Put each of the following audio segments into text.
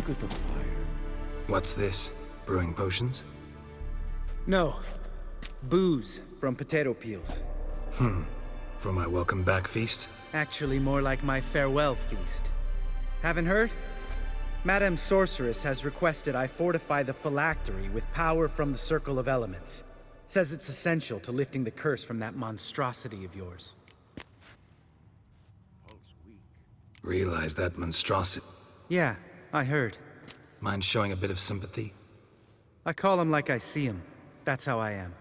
Look at the fire. What's this? Brewing potions? No. Booze from potato peels. For my welcome back feast? Actually, more like my farewell feast. Haven't heard? Madame Sorceress has requested I fortify the phylactery with power from the Circle of Elements. Says it's essential to lifting the curse from that monstrosity of yours. Realize that monstrosity. Yeah, I heard. Mind showing a bit of sympathy? I call him like I see him. That's how I am.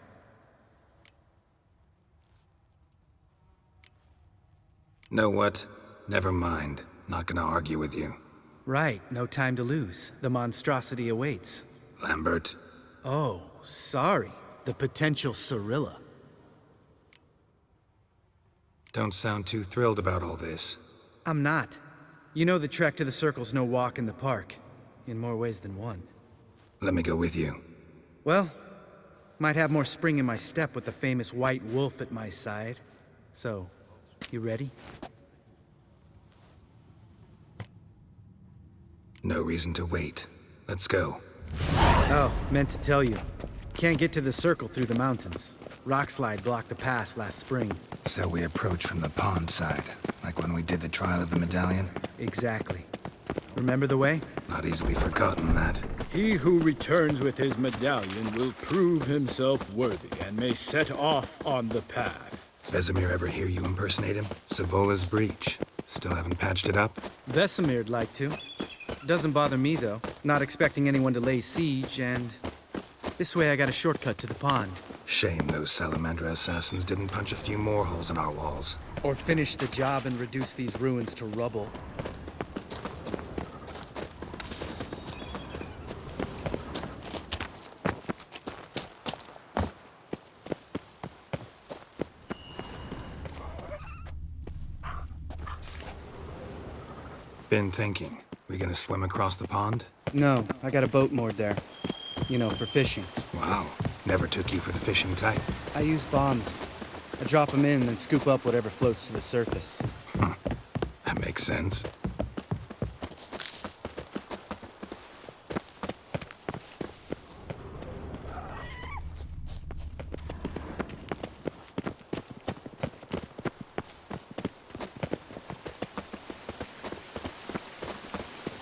Know what? Never mind. Not gonna argue with you. Right, no time to lose. The monstrosity awaits. Lambert. Oh, sorry. The potential Cirilla. Don't sound too thrilled about all this. I'm not. You know the trek to the Circle's no walk in the park. In more ways than one. Let me go with you. Well, might have more spring in my step with the famous White Wolf at my side. So, you ready? No reason to wait. Let's go. Oh, meant to tell you. Can't get to the Circle through the mountains. Rockslide blocked the pass last spring. So we approach from the pond side, like when we did the trial of the medallion? Exactly. Remember the way? Not easily forgotten, that. He who returns with his medallion will prove himself worthy and may set off on the path. Vesemir ever hear you impersonate him? Savola's breach. Still haven't patched it up? Vesemir'd like to. Doesn't bother me, though. Not expecting anyone to lay siege, and... this way I got a shortcut to the pond. Shame those Salamandra assassins didn't punch a few more holes in our walls. Or finish the job and reduce these ruins to rubble. Been thinking. We gonna swim across the pond? No, I got a boat moored there. You know, for fishing. Wow. Never took you for the fishing type. I use bombs. I drop them in, then scoop up whatever floats to the surface. That makes sense.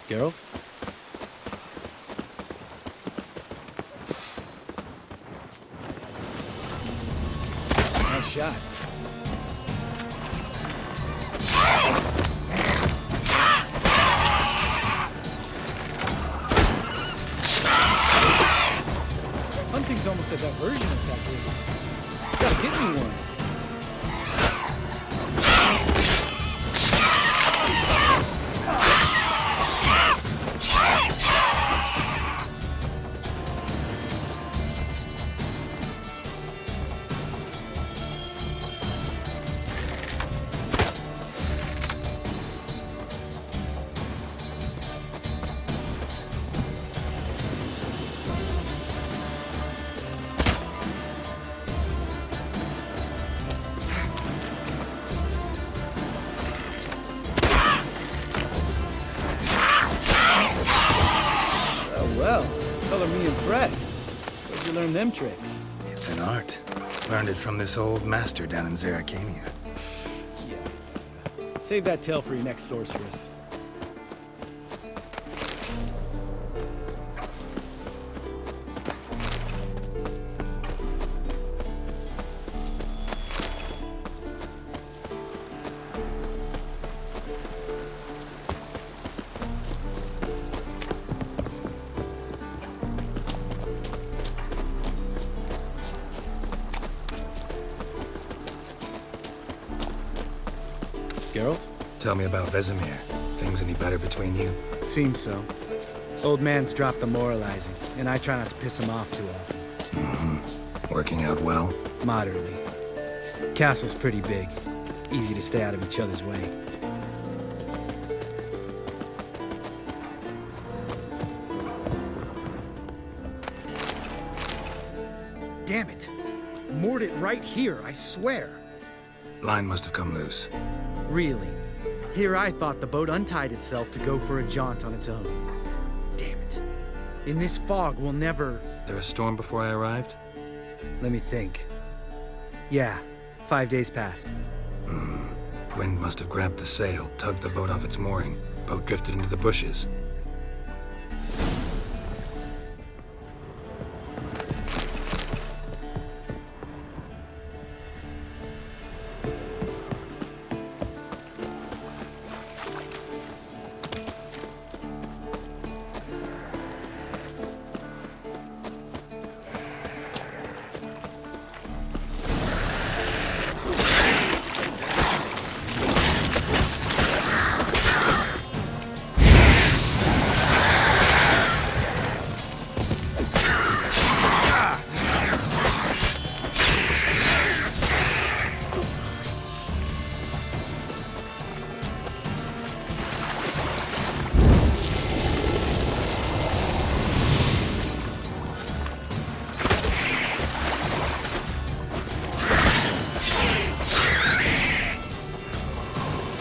Geralt? Nice shot. Hunting's almost a diversion of that game. Gotta get me one. Well, color me impressed. Where'd you learn them tricks? It's an art. Learned it from this old master down in Zerrikania. Yeah. Save that tale for your next sorceress. Geralt? Tell me about Vesemir. Things any better between you? Seems so. Old man's dropped the moralizing, and I try not to piss him off too often. Working out well? Moderately. Castle's pretty big. Easy to stay out of each other's way. Damn it! Moored it right here, I swear. Line must have come loose. Really? Here I thought the boat untied itself to go for a jaunt on its own. Damn. In this fog, we'll never... There a storm before I arrived? Let me think. Yeah, 5 days passed. Wind must have grabbed the sail, tugged the boat off its mooring. Boat drifted into the bushes.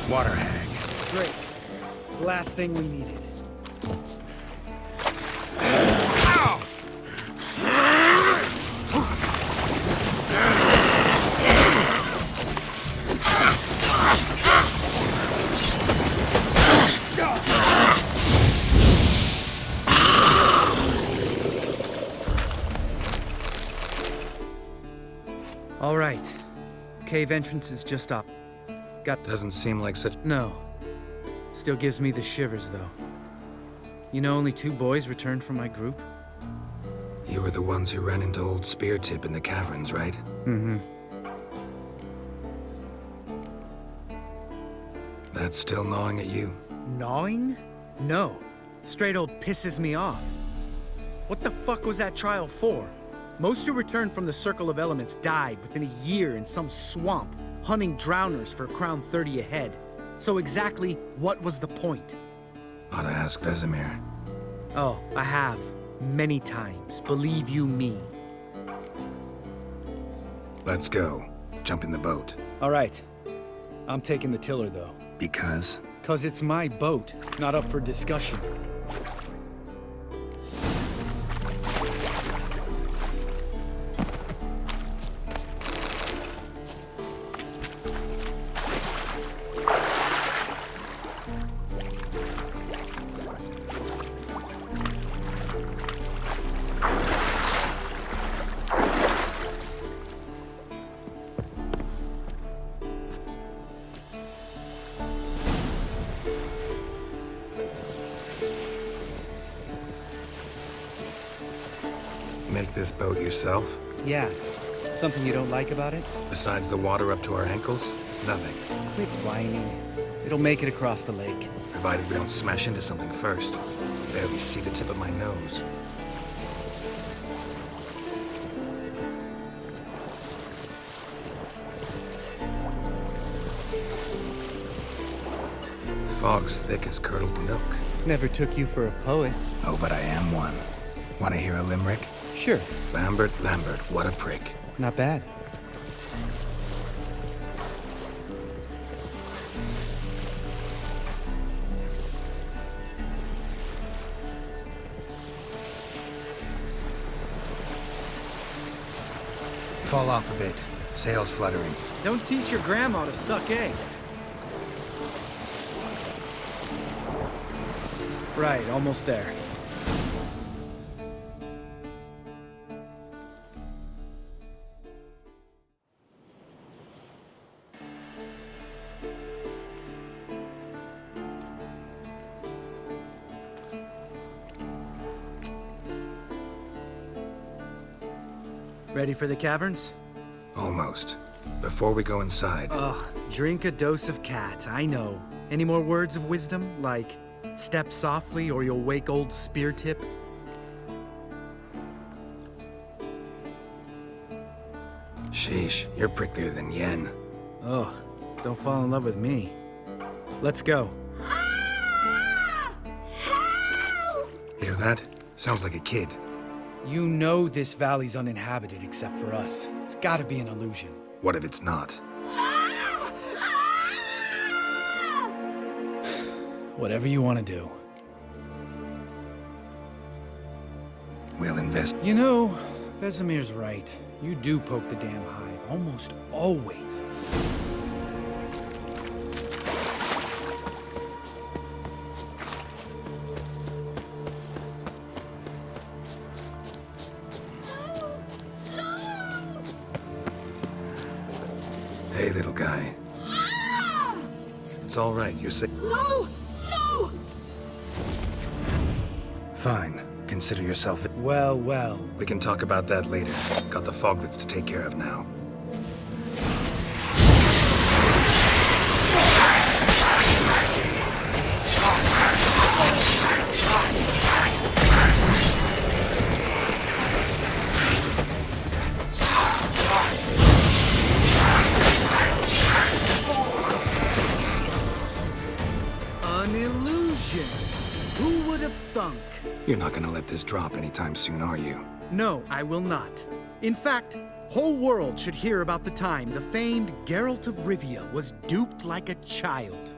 Water hag. Great. Last thing we needed. All right. Cave entrance is just up. Doesn't seem like such... No. Still gives me the shivers, though. You know only 2 boys returned from my group? You were the ones who ran into old Speartip in the caverns, right? Mm-hmm. That's still gnawing at you? Gnawing? No. Straight old pisses me off. What the fuck was that trial for? Most who returned from the Circle of Elements died within a year in some swamp, hunting drowners for Crown 30 a head. So exactly what was the point? Ought to ask Vesemir. Oh, I have. Many times, believe you me. Let's go. Jump in the boat. All right. I'm taking the tiller, though. Because? 'Cause it's my boat, not up for discussion. Make this boat yourself? Yeah. Something you don't like about it? Besides the water up to our ankles? Nothing. Quit whining. It'll make it across the lake. Provided we don't smash into something first. Barely see the tip of my nose. Fog's thick as curdled milk. Never took you for a poet. Oh, but I am one. Want to hear a limerick? Sure. Lambert, Lambert, what a prick. Not bad. Fall off a bit. Sails fluttering. Don't teach your grandma to suck eggs. Right, almost there. Ready for the caverns? Almost. Before we go inside, Ugh, drink a dose of cat, I know. Any more words of wisdom, like, step softly or you'll wake old Speartip? sheesh, you're pricklier than Yen. Ugh, don't fall in love with me. Let's go. Hear that? Sounds like a kid. You know this valley's uninhabited except for us. It's gotta be an illusion. What if it's not? Whatever you want to do. we'll invest. You know, Vesemir's right. You do poke the damn hive, almost always. Hey, little guy. It's all right, you're safe. No! No! Fine. Consider yourself... Well, well. We can talk about that later. Got the Foglets to take care of now. An illusion. Who would have thunk? You're not gonna let this drop anytime soon, are you? No, I will not. In fact, whole world should hear about the time the famed Geralt of Rivia was duped like a child.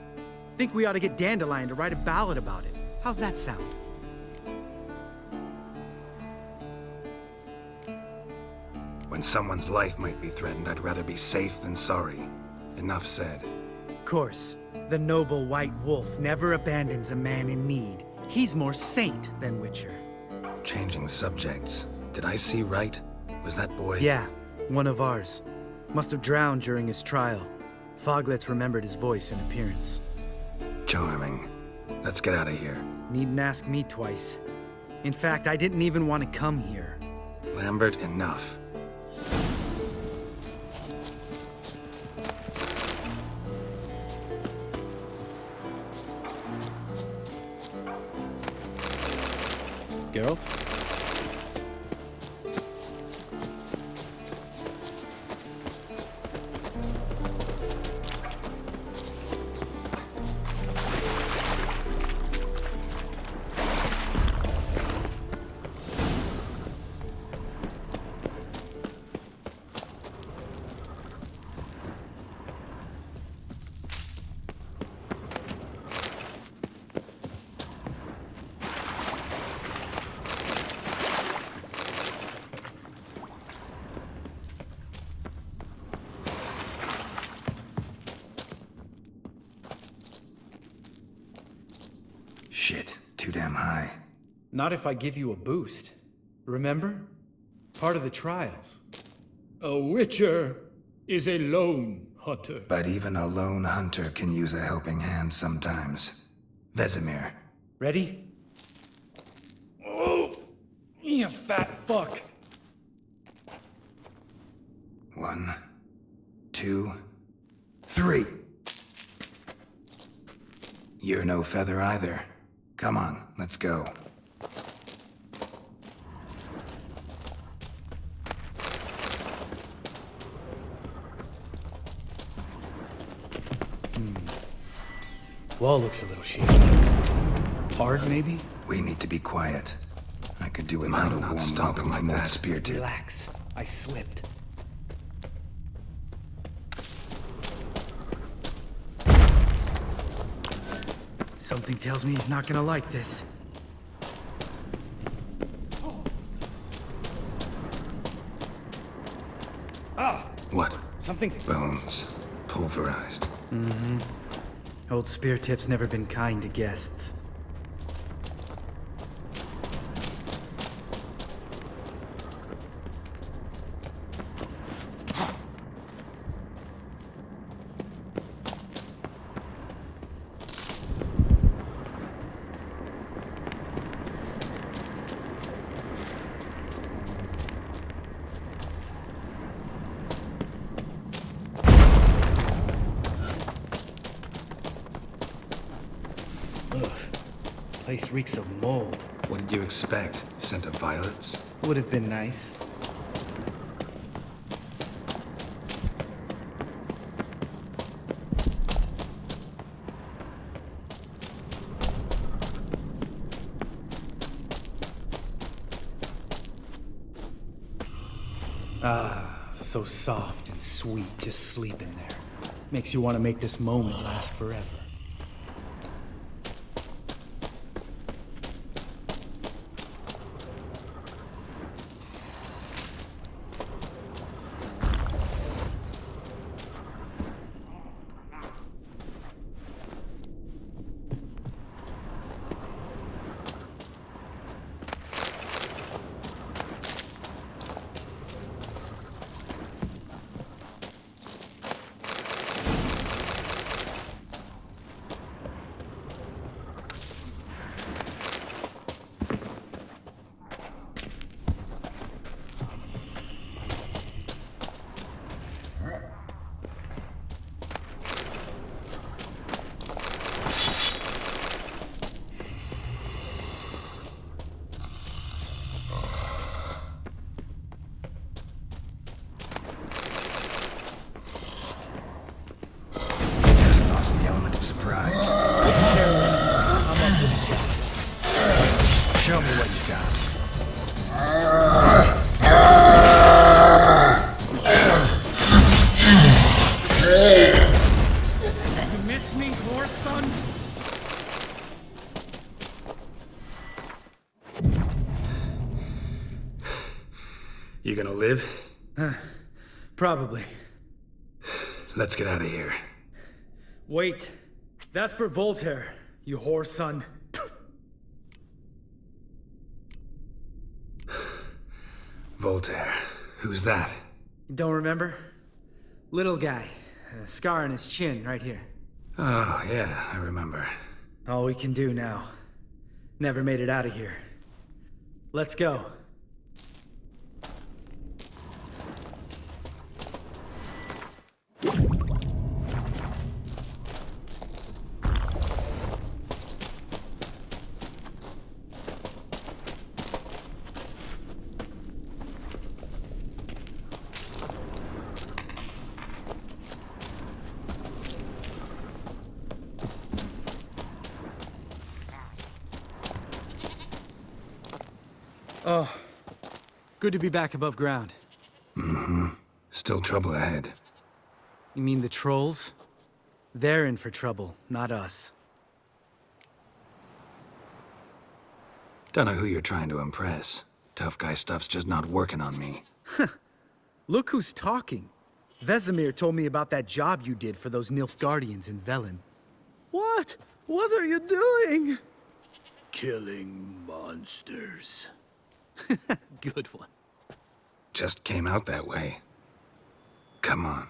Think we ought to get Dandelion to write a ballad about it. How's that sound? When someone's life might be threatened, I'd rather be safe than sorry. Enough said. Of course, the noble white wolf never abandons a man in need. He's more saint than Witcher. Changing subjects. Did I see right? Was that boy... Yeah, one of ours. Must have drowned during his trial. Foglets remembered his voice and appearance. Charming. Let's get out of here. Needn't ask me twice. In fact, I didn't even want to come here. Lambert, enough. Geralt? Shit, too damn high. Not if I give you a boost. Remember? Part of the trials. A witcher is a lone hunter. But even a lone hunter can use a helping hand sometimes. Vesemir. Ready? Oh, you fat fuck. 1, 2, 3. You're no feather either. Come on, let's go. Wall looks a little shaky. Hard, maybe? We need to be quiet. I could do without a warm welcome from old spear tip. Relax. I slipped. Something tells me he's not gonna like this. What? Something... Bones. Pulverized. Old Spear Tip's never been kind to guests. Place reeks of mold. What did you expect? Scent of violets? Would have been nice. Ah, so soft and sweet, just sleeping there. Makes you want to make this moment last forever. Show me what you got. You miss me, horse son? You gonna live? Probably. Let's get out of here. Wait. That's for Voltaire, you whore son. Voltaire. Who's that? Don't remember? Little guy. A scar on his chin, right here. Oh, yeah, I remember. All we can do now. Never made it out of here. Let's go. Oh, good to be back above ground. Still trouble ahead. You mean the trolls? They're in for trouble, not us. Don't know who you're trying to impress. Tough guy stuff's just not working on me. Look who's talking. Vesemir told me about that job you did for those Nilfgaardians in Velen. What? What are you doing? Killing monsters. Good one. Just came out that way. Come on.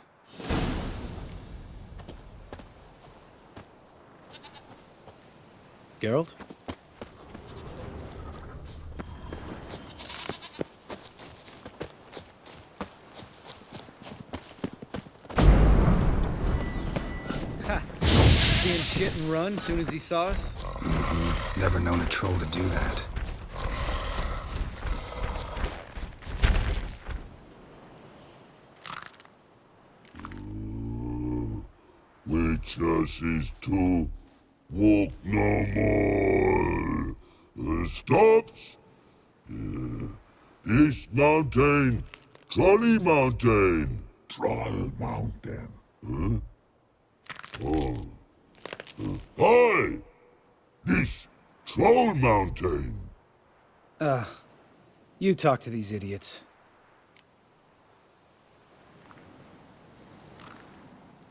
Geralt? Ha! See him shit and run as soon as he saw us? Never known a troll to do that. Witches is to walk no more. Stops? East Mountain, Trolley Mountain. Troll Mountain. Hi! This Troll Mountain. You talk to these idiots.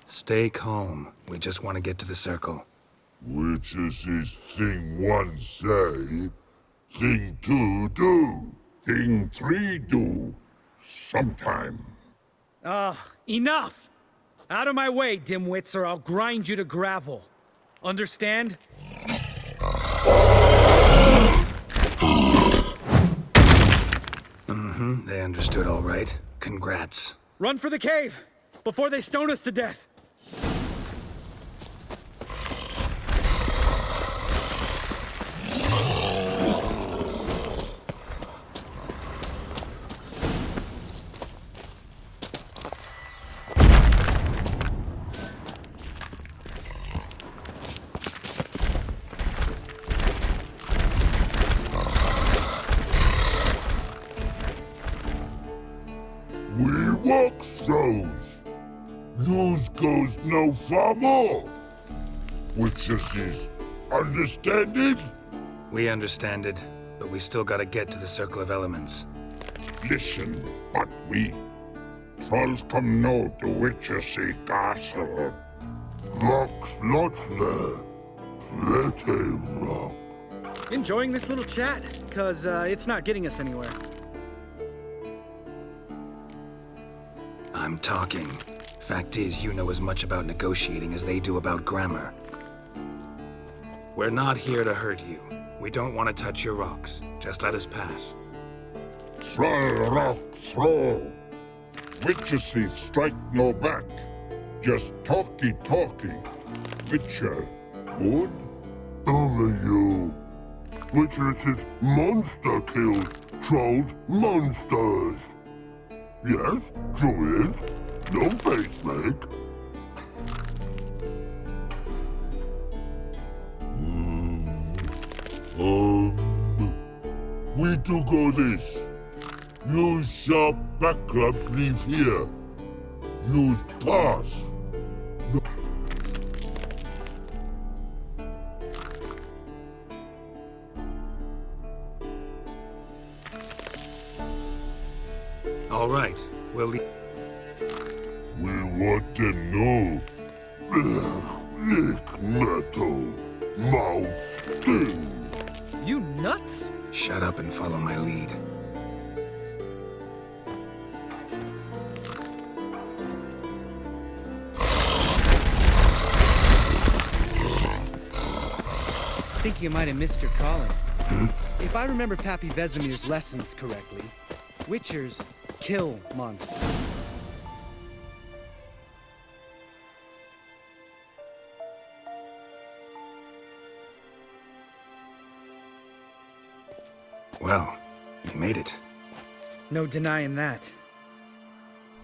Stay calm. We just want to get to the circle. Witches is thing one say, thing two do, thing three do, sometime. Enough! Out of my way, dimwits, or I'll grind you to gravel. Understand? They understood all right. Congrats. Run for the cave! Before they stone us to death! We walk throws. Yous goes no far more. Witches is understand it? We understand it, but we still gotta get to the Circle of Elements. Listen, but we trolls come no to Witchessy Castle. Rocks lots there. Plenty rock. Enjoying this little chat? Cause, it's not getting us anywhere. I'm talking. Fact is, you know as much about negotiating as they do about grammar. We're not here to hurt you. We don't want to touch your rocks. Just let us pass. Troll rock throw. Witchessy strike no back. Just talky. Witcher, good? Only you. Witchess's monster kills trolls monsters. Yes, true is. No face make. We do go this. Use sharp back clubs leave here. Use pass. All right, we'll leave. We want to know. Lick metal. Mouth stings. You nuts? Shut up and follow my lead. I think you might have missed your calling. If I remember Pappy Vesemir's lessons correctly, Witchers kill monsters. Well, you made it. No denying that.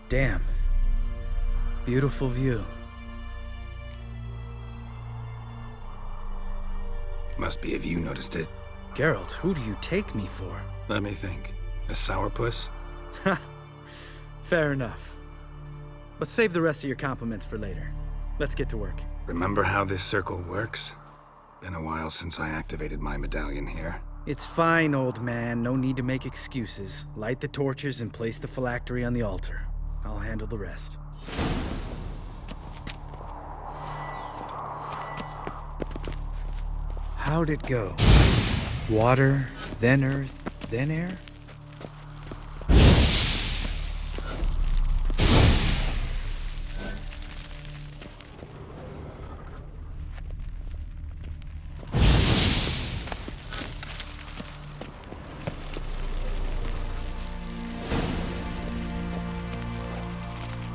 Damn. Beautiful view. Must be if you noticed it. Geralt, who do you take me for? Let me think. A sourpuss? Fair enough. But save the rest of your compliments for later. Let's get to work. Remember how this circle works? Been a while since I activated my medallion here. It's fine, old man. No need to make excuses. Light the torches and place the phylactery on the altar. I'll handle the rest. How'd it go? Water, then earth, then air?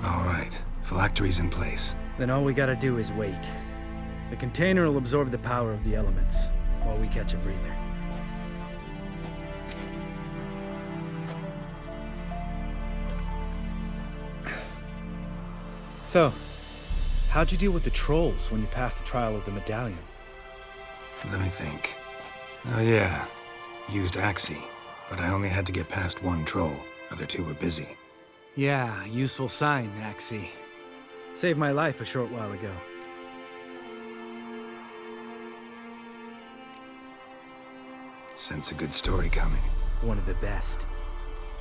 All right, phylactery's in place. Then all we gotta do is wait. The container will absorb the power of the elements, while we catch a breather. So, how'd you deal with the trolls when you passed the trial of the medallion? Let me think. Oh yeah, used Axii, but I only had to get past one troll. Other two were busy. Yeah, useful sign, Axii. Saved my life a short while ago. Sense a good story coming. One of the best.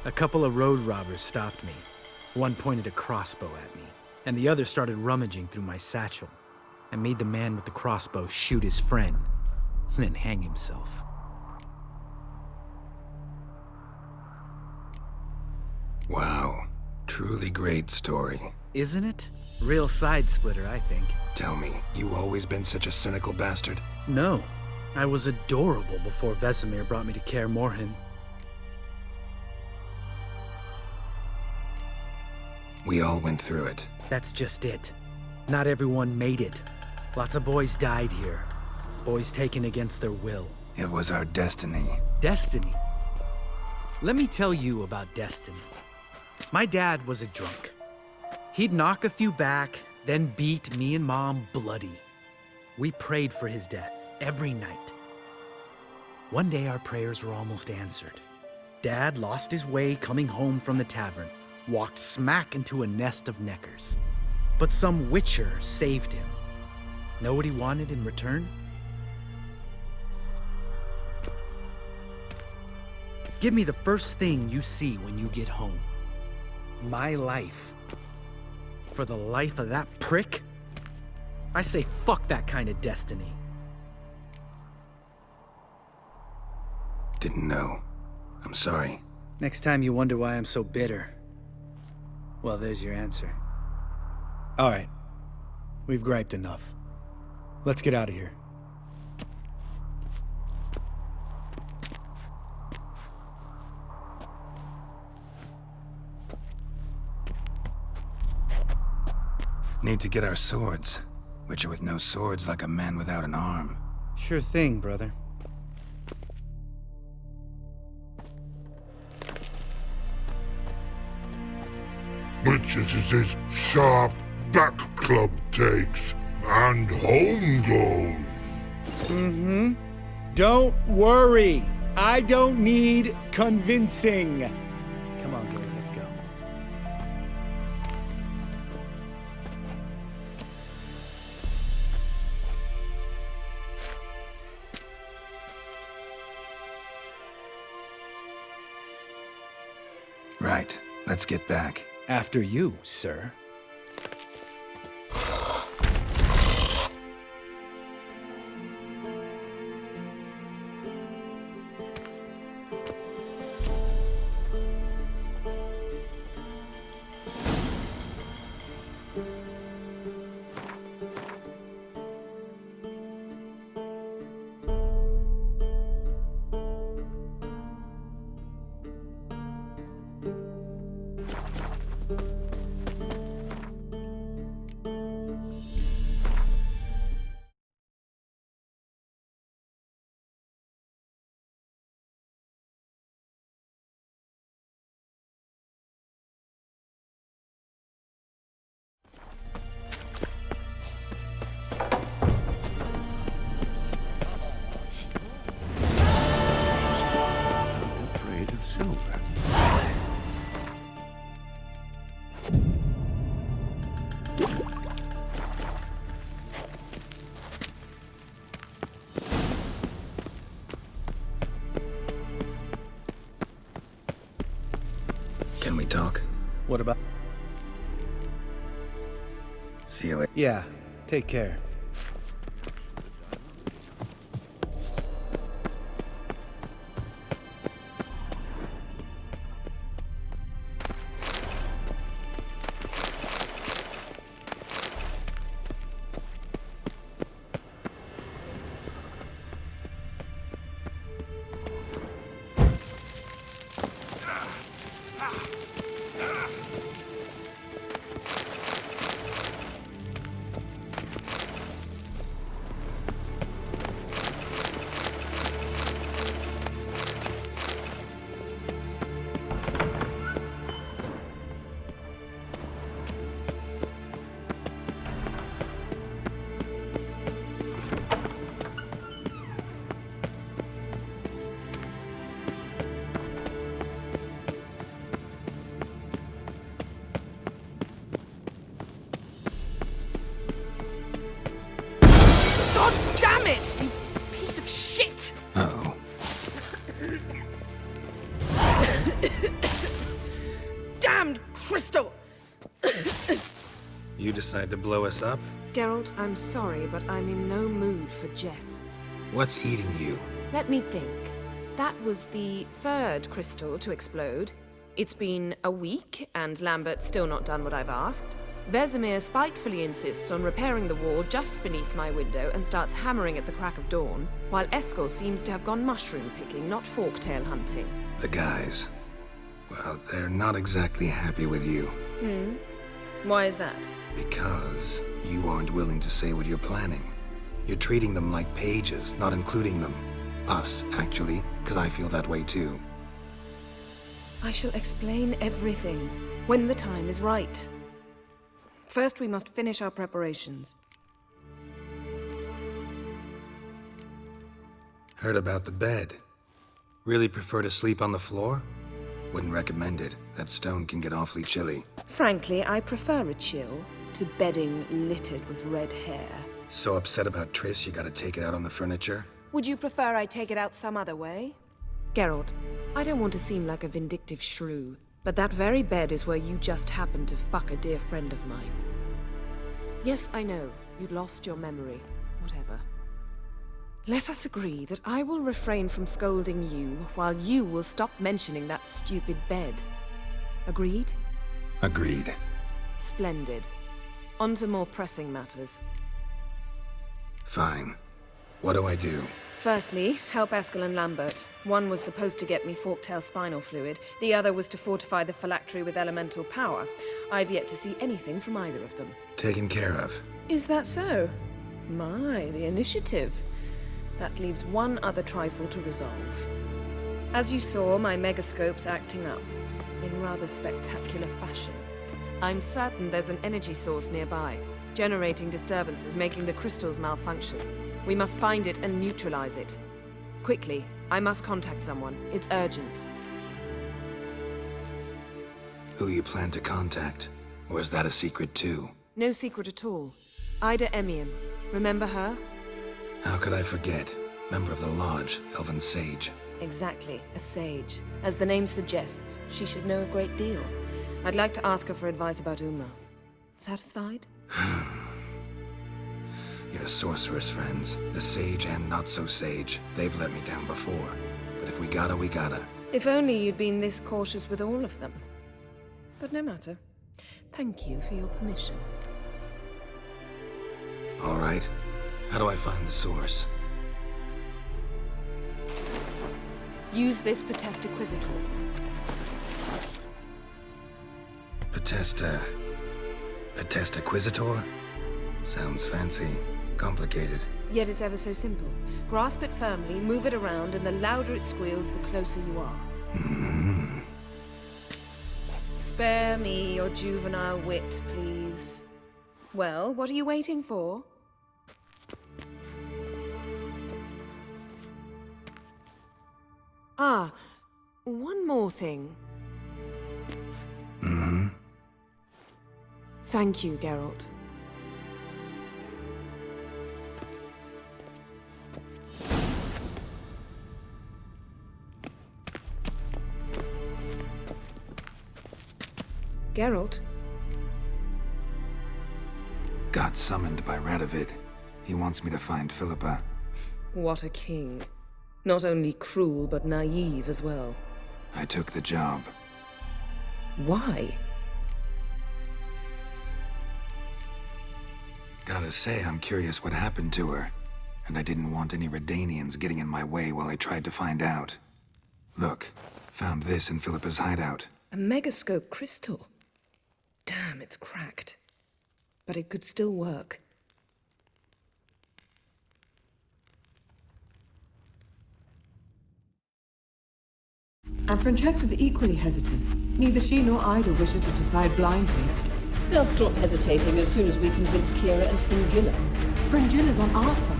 A couple of road robbers stopped me. One pointed a crossbow at me, and the other started rummaging through my satchel. I made the man with the crossbow shoot his friend, then hang himself. Wow, truly great story. Isn't it? Real side splitter, I think. Tell me, you always been such a cynical bastard? No, I was adorable before Vesemir brought me to Kaer Morhen. We all went through it. That's just it. Not everyone made it. Lots of boys died here. Boys taken against their will. It was our destiny. Destiny? Let me tell you about destiny. My dad was a drunk. He'd knock a few back, then beat me and Mom bloody. We prayed for his death every night. One day our prayers were almost answered. Dad lost his way coming home from the tavern, walked smack into a nest of neckers. But some witcher saved him. Know what he wanted in return? Give me the first thing you see when you get home. My life. For the life of that prick? I say fuck that kind of destiny. Didn't know. I'm sorry. Next time you wonder why I'm so bitter, well, there's your answer. All right. We've griped enough. Let's get out of here. Need to get our swords. Witcher with no swords like a man without an arm. Sure thing, brother. Witches is his sharp back club takes, and home goes. Don't worry. I don't need convincing. Come on, Gary, let's go. Right. Let's get back. After you, sir. Afraid of silver. Can we talk? What about... See you later. Yeah, take care. God damn it! You piece of shit! Uh-oh. Damned crystal! You decide to blow us up? Geralt, I'm sorry, but I'm in no mood for jests. What's eating you? Let me think. That was the third crystal to explode. It's been a week, and Lambert's still not done what I've asked. Vesemir spitefully insists on repairing the wall just beneath my window and starts hammering at the crack of dawn, while Eskel seems to have gone mushroom picking, not forktail hunting. The guys. Well, they're not exactly happy with you. Why is that? Because you aren't willing to say what you're planning. You're treating them like pages, not including them. Us, actually, because I feel that way too. I shall explain everything when the time is right. First, we must finish our preparations. Heard about the bed. Really prefer to sleep on the floor? Wouldn't recommend it. That stone can get awfully chilly. Frankly, I prefer a chill to bedding littered with red hair. So upset about Triss you gotta take it out on the furniture? Would you prefer I take it out some other way? Geralt, I don't want to seem like a vindictive shrew, but that very bed is where you just happened to fuck a dear friend of mine. Yes, I know, you'd lost your memory. Whatever. Let us agree that I will refrain from scolding you, while you will stop mentioning that stupid bed. Agreed? Agreed. Splendid. On to more pressing matters. Fine. What do I do? Firstly, help Eskel and Lambert. One was supposed to get me forktail spinal fluid, the other was to fortify the phylactery with elemental power. I've yet to see anything from either of them. Taken care of. Is that so? My, the initiative. That leaves one other trifle to resolve. As you saw, my megascope's acting up, in rather spectacular fashion. I'm certain there's an energy source nearby, generating disturbances, making the crystals malfunction. We must find it and neutralize it. Quickly, I must contact someone. It's urgent. Who you plan to contact? Or is that a secret too? No secret at all. Ida Emian. Remember her? How could I forget? Member of the Lodge, Elven Sage. Exactly, a sage. As the name suggests, she should know a great deal. I'd like to ask her for advice about Uma. Satisfied? Your sorceress friends, the sage and not-so-sage, they've let me down before. But if we gotta, we gotta. If only you'd been this cautious with all of them. But no matter. Thank you for your permission. All right. How do I find the source? Use this Potesta Quisitor. Potesta Quisitor? Sounds fancy. Complicated. Yet it's ever so simple. Grasp it firmly, move it around, and the louder it squeals, the closer you are. Mm-hmm. Spare me your juvenile wit, please. Well, what are you waiting for? Ah, one more thing. Mm-hmm. Thank you, Geralt. Geralt? Got summoned by Radovid. He wants me to find Philippa. What a king. Not only cruel, but naive as well. I took the job. Why? Gotta say, I'm curious what happened to her. And I didn't want any Redanians getting in my way while I tried to find out. Look, found this in Philippa's hideout. A megascope crystal. Damn, it's cracked. But it could still work. And Francesca's equally hesitant. Neither she nor Ida wishes to decide blindly. They'll stop hesitating as soon as we convince Kira and Fringilla. Fringilla's on our side.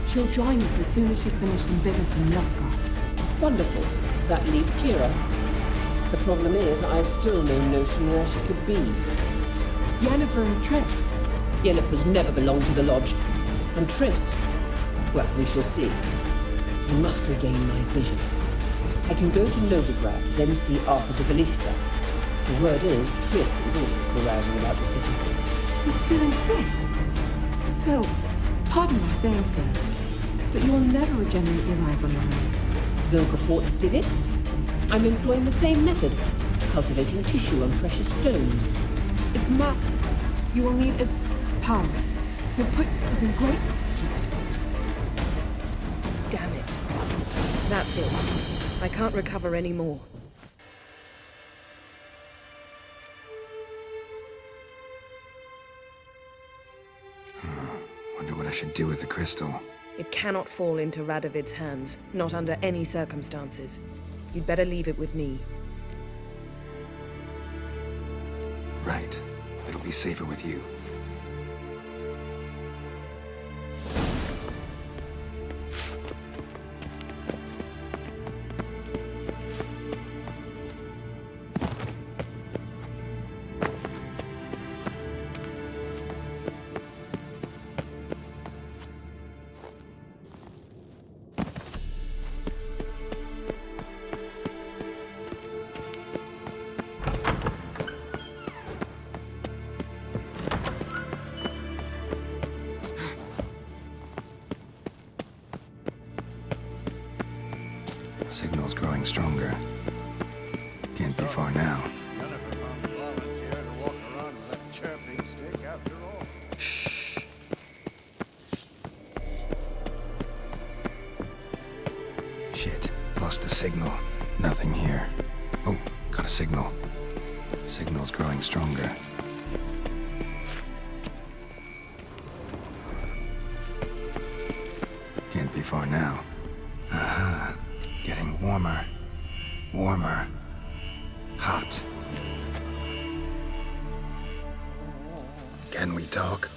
She'll join us as soon as she's finished some business in Nilfgaard. Wonderful. That leaves Kira. The problem is, I've still no notion where she could be. Yennefer and Triss. Yennefer's never belonged to the Lodge. And Triss, well, we shall see. I must regain my vision. I can go to Novigrad, then see Arthur de Ballista. The word is, Triss is also carousing about the city. You still insist? Phil, pardon my saying so, but you'll never regenerate your eyes on your own. Vilgefortz did it. I'm employing the same method, cultivating tissue and precious stones. It's madness. You will need its power. You'll put you within great danger. Damn it. That's it. I can't recover any more. Wonder what I should do with the crystal. It cannot fall into Radovid's hands, not under any circumstances. You'd better leave it with me. Right. It'll be safer with you. Signal's growing stronger. Can't be far now. Yennefer found a volunteer to walk around with that chirping stick after all. Shh. Shit. Lost the signal. Nothing here. Oh, got a signal. Signal's growing stronger. Can't be far now. Aha. Getting warmer. Warmer. Hot. Can we talk?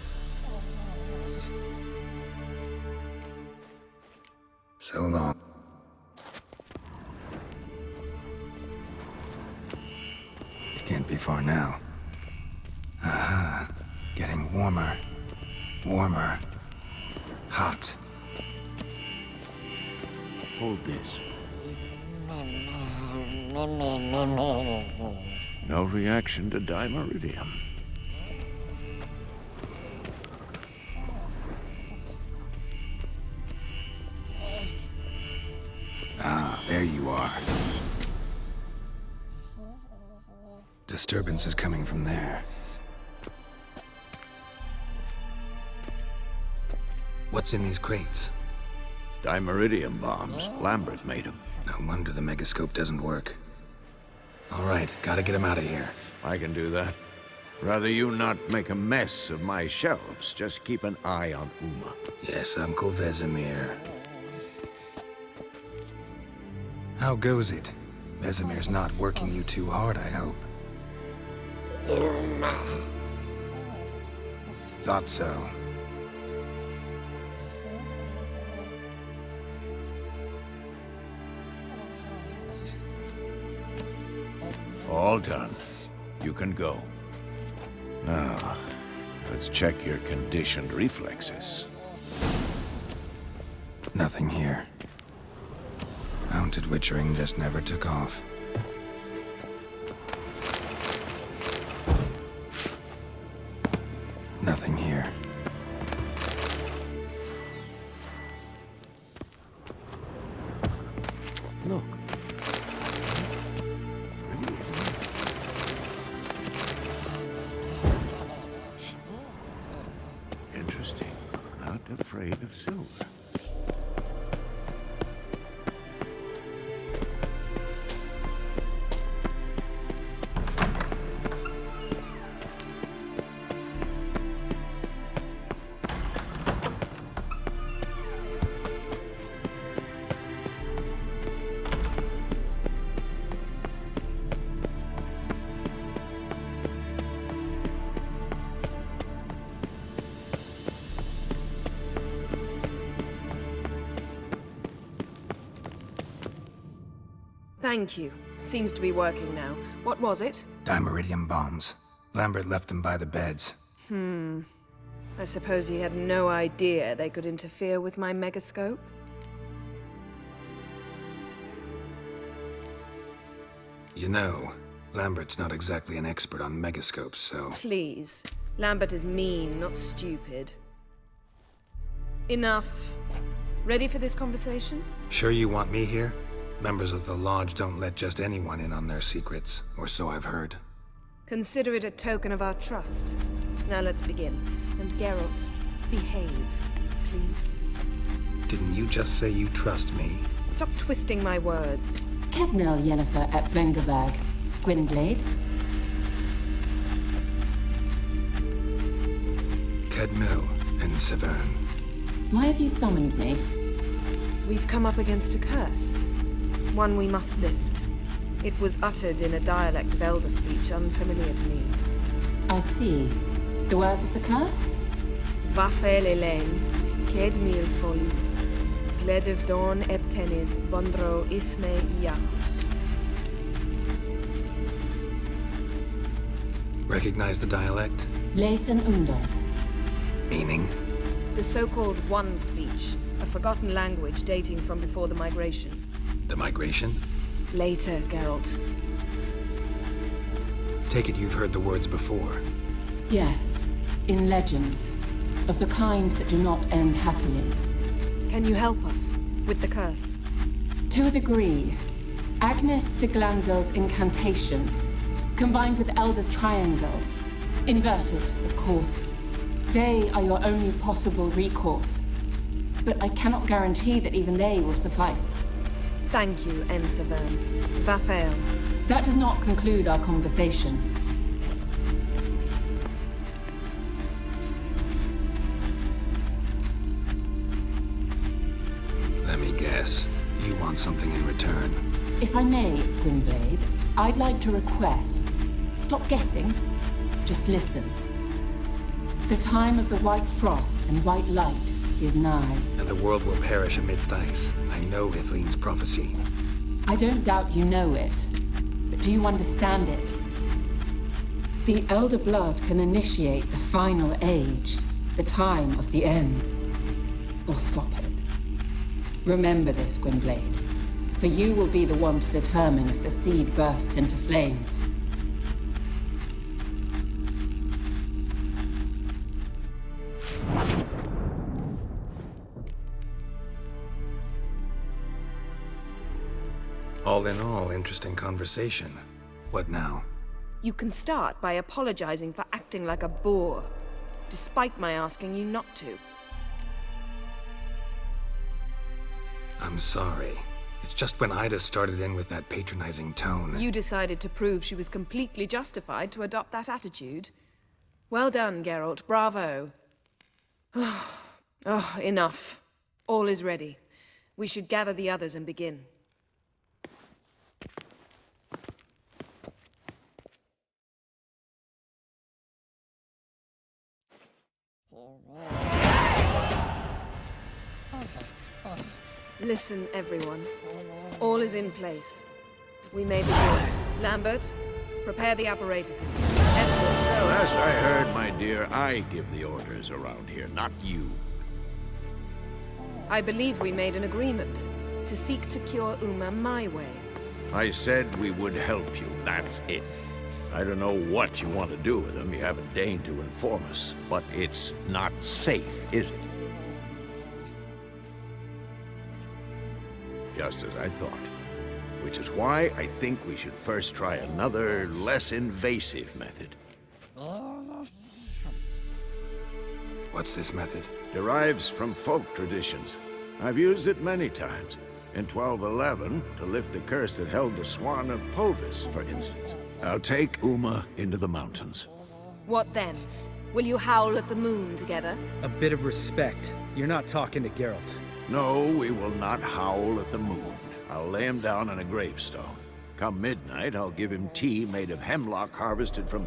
So long. Can't be far now. Aha. Getting warmer. Warmer. Hot. Hold this. No reaction to dimeridium. Ah, there you are. Disturbance is coming from there. What's in these crates? Dimeridium bombs. Lambert made them. No wonder the megascope doesn't work. All right, gotta get him out of here. I can do that. Rather you not make a mess of my shelves. Just keep an eye on Uma. Yes, Uncle Vesemir. How goes it? Vesemir's not working you too hard, I hope. Thought so. All done. You can go. Now, let's check your conditioned reflexes. Nothing here. Mounted witchering just never took off. Nothing here. Look. Interesting. Not afraid of silver. Thank you. Seems to be working now. What was it? Dimeridium bombs. Lambert left them by the beds. I suppose he had no idea they could interfere with my megascope? You know, Lambert's not exactly an expert on megascopes, so... Please. Lambert is mean, not stupid. Enough. Ready for this conversation? Sure you want me here? Members of the Lodge don't let just anyone in on their secrets, or so I've heard. Consider it a token of our trust. Now let's begin. And Geralt, behave, please. Didn't you just say you trust me? Stop twisting my words. Kedmel Yennefer at Vengerberg. Gwynblade. Kedmil and Severn. Why have you summoned me? We've come up against a curse. One we must lift. It was uttered in a dialect of Elder speech unfamiliar to me. I see. The words of the curse? Vafel Elaine, Kedmil Foli, Gledev Dawn Eptenid, Bondro Isne Iacus. Recognize the dialect? Lathan Undod. Meaning? The so-called One speech, a forgotten language dating from before the migration. The migration? Later, Geralt. Take it you've heard the words before. Yes, in legends. Of the kind that do not end happily. Can you help us with the curse? To a degree. Agnes de Glanville's incantation, combined with Elder's triangle, inverted, of course. They are your only possible recourse. But I cannot guarantee that even they will suffice. Thank you, Ensevern. Vafel. That does not conclude our conversation. Let me guess. You want something in return. If I may, Gwynblade, I'd like to request. Stop guessing. Just listen. The time of the white frost and white light is nigh. And the world will perish amidst ice. I know Ithleen's prophecy. I don't doubt you know it, but do you understand it? The Elder Blood can initiate the final age, the time of the end, or stop it. Remember this, Gwynblade, for you will be the one to determine if the seed bursts into flames. All in all, interesting conversation. What now? You can start by apologizing for acting like a bore, despite my asking you not to. I'm sorry. It's just when Ida started in with that patronizing tone. You decided to prove she was completely justified to adopt that attitude. Well done, Geralt. Bravo. Oh, enough. All is ready. We should gather the others and begin. Listen, everyone. All is in place. We may begin. Lambert, prepare the apparatuses. Escort, go. Last I heard, my dear, I give the orders around here, not you. I believe we made an agreement to seek to cure Uma my way. I said we would help you, that's it. I don't know what you want to do with them. You haven't deigned to inform us. But it's not safe, is it? Just as I thought. Which is why I think we should first try another, less invasive method. What's this method? Derives from folk traditions. I've used it many times. In 1211, to lift the curse that held the Swan of Povis, for instance. I'll take Uma into the mountains. What then? Will you howl at the moon together? A bit of respect. You're not talking to Geralt. No, we will not howl at the moon. I'll lay him down on a gravestone. Come midnight, I'll give him tea made of hemlock harvested from...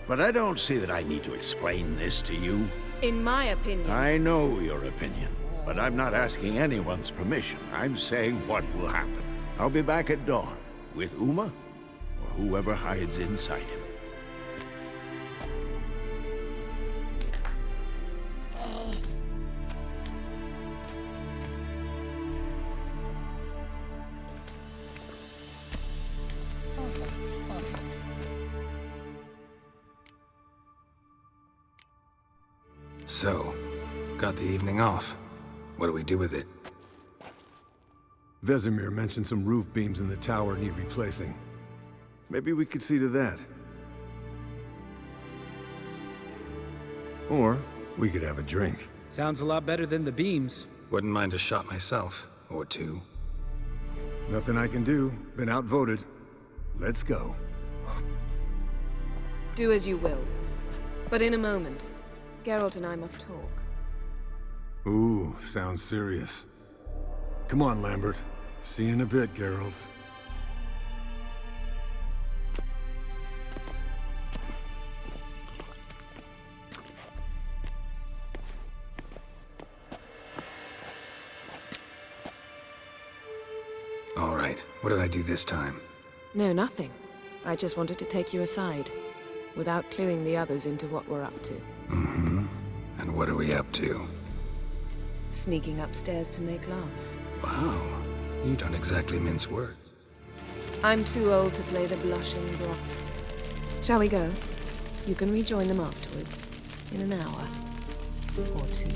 But I don't see that I need to explain this to you. In my opinion... I know your opinion, but I'm not asking anyone's permission. I'm saying what will happen. I'll be back at dawn, with Uma, or whoever hides inside him. So, got the evening off. What do we do with it? Vesemir mentioned some roof beams in the tower need replacing. Maybe we could see to that. Or we could have a drink. Sounds a lot better than the beams. Wouldn't mind a shot myself, or two. Nothing I can do. Been outvoted. Let's go. Do as you will. But in a moment, Geralt and I must talk. Ooh, sounds serious. Come on, Lambert. See you in a bit, Geralt. All right, what did I do this time? No, nothing. I just wanted to take you aside, without cluing the others into what we're up to. Mm-hmm. And what are we up to? Sneaking upstairs to make love. Wow, you don't exactly mince words. I'm too old to play the blushing bro. Shall we go? You can rejoin them afterwards, in an hour or two.